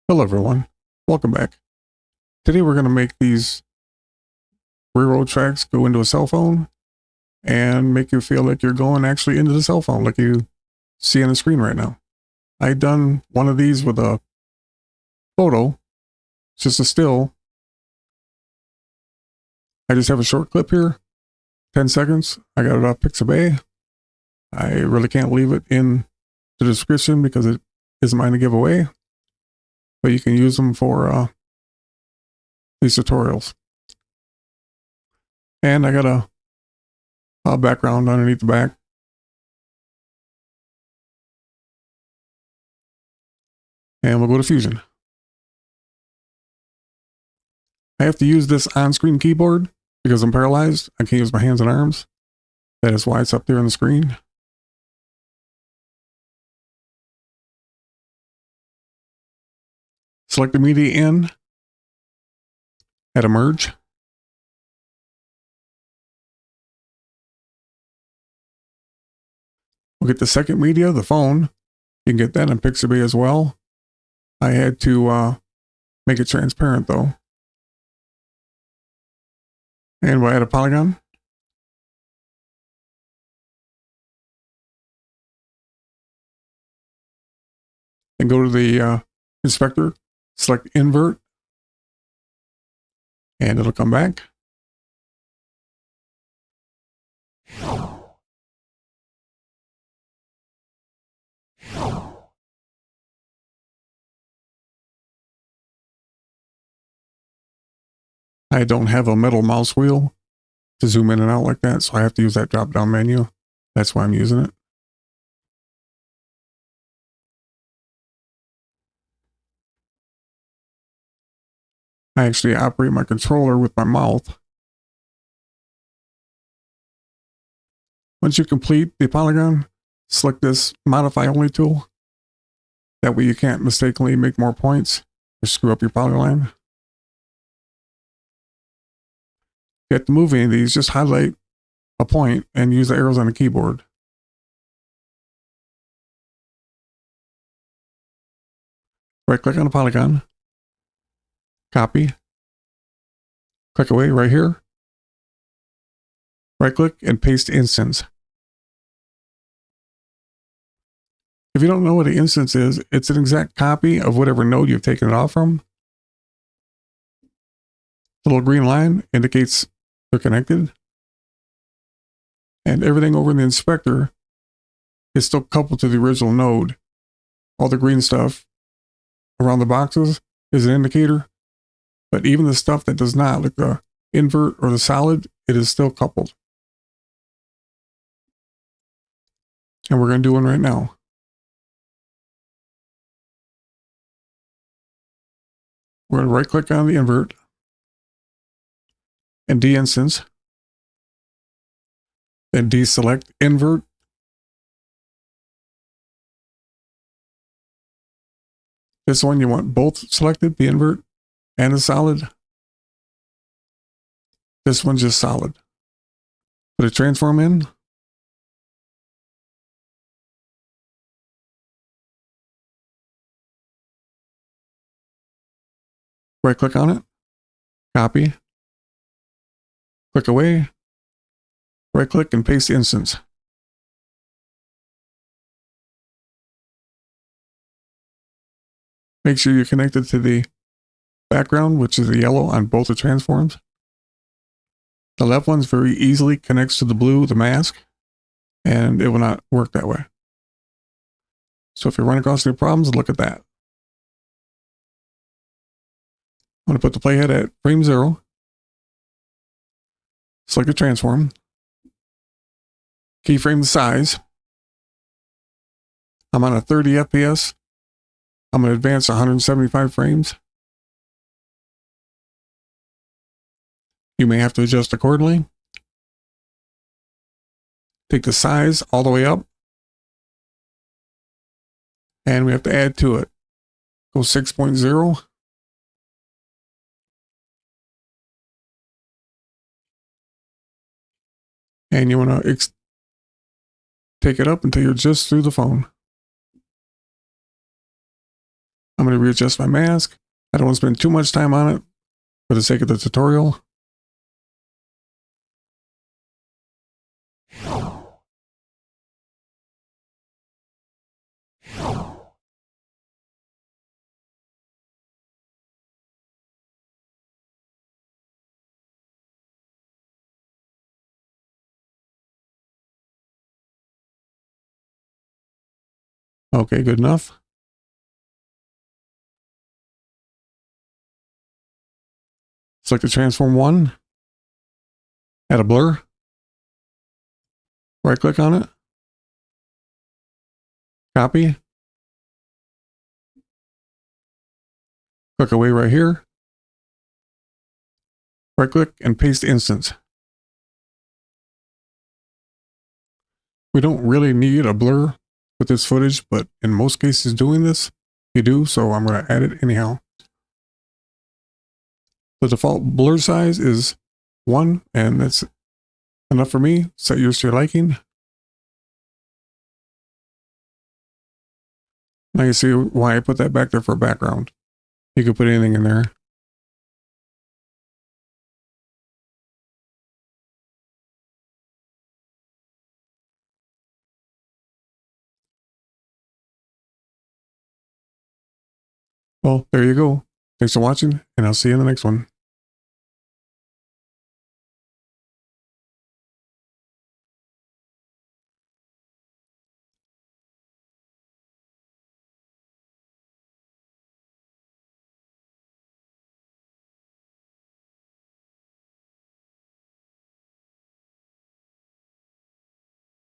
Hello everyone, welcome back. Today we're going to make these railroad tracks go into a cell phone and make you feel like you're going actually into the cell phone like you see on the screen right now. I've done one of these with a photo, it's just a still. I just have a short clip here, 10 seconds. I got it off Pixabay. I really can't leave it in the description because it isn't mine to give away, but you can use them for these tutorials. And I got a background underneath the back. And we'll go to Fusion. I have to use this on-screen keyboard because I'm paralyzed. I can't use my hands and arms. That is why it's up there on the screen. Select the media in, add a merge. We'll get the second media, the phone. You can get that on Pixabay as well. I had to make it transparent though. And we'll add a polygon. And go to the inspector, select invert, and it'll come back. I don't have a metal mouse wheel to zoom in and out like that, so I have to use that drop down menu. That's why I'm using it. I actually operate my controller with my mouth. Once you complete the polygon, select this modify only tool. That way you can't mistakenly make more points or screw up your polygon. If you have to move any of these, just highlight a point and use the arrows on the keyboard. Right click on the polygon, copy, click away right here, right click and paste instance. If you don't know what an instance is, it's an exact copy of whatever node you've taken it off from. The little green line indicates they're connected. And everything over in the inspector is still coupled to the original node. All the green stuff around the boxes is an indicator, but even the stuff that does not, like the invert or the solid, it is still coupled. And we're going to do one right now. We're going to right click on the invert and de-instance, then deselect invert. This one you want both selected, the invert and the solid. This one's just solid. Put a transform in. Right click on it, copy, click away, right click and paste instance. Make sure you're connected to the background, which is the yellow on both the transforms. The left one's very easily connects to the blue, the mask, and it will not work that way. So if you run across any problems, look at that. I'm going to put the playhead at frame 0. Select the transform. Keyframe the size. I'm on a 30 FPS. I'm going to advance 175 frames. You may have to adjust accordingly. Take the size all the way up. And we have to add to it. Go 6.0. And you want to take it up until you're just through the phone. I'm going to readjust my mask. I don't want to spend too much time on it for the sake of the tutorial. Okay, good enough. Select the transform one. Add a blur. Right click on it. Copy. Click away right here. Right click and paste instance. We don't really need a blur with this footage, but in most cases doing this, you do, so I'm going to add it anyhow. The default blur size is 1, and that's enough for me. Set yours to your liking. Now you see why I put that back there for a background. You could put anything in there. Well, there you go. Thanks for watching, and I'll see you in the next one.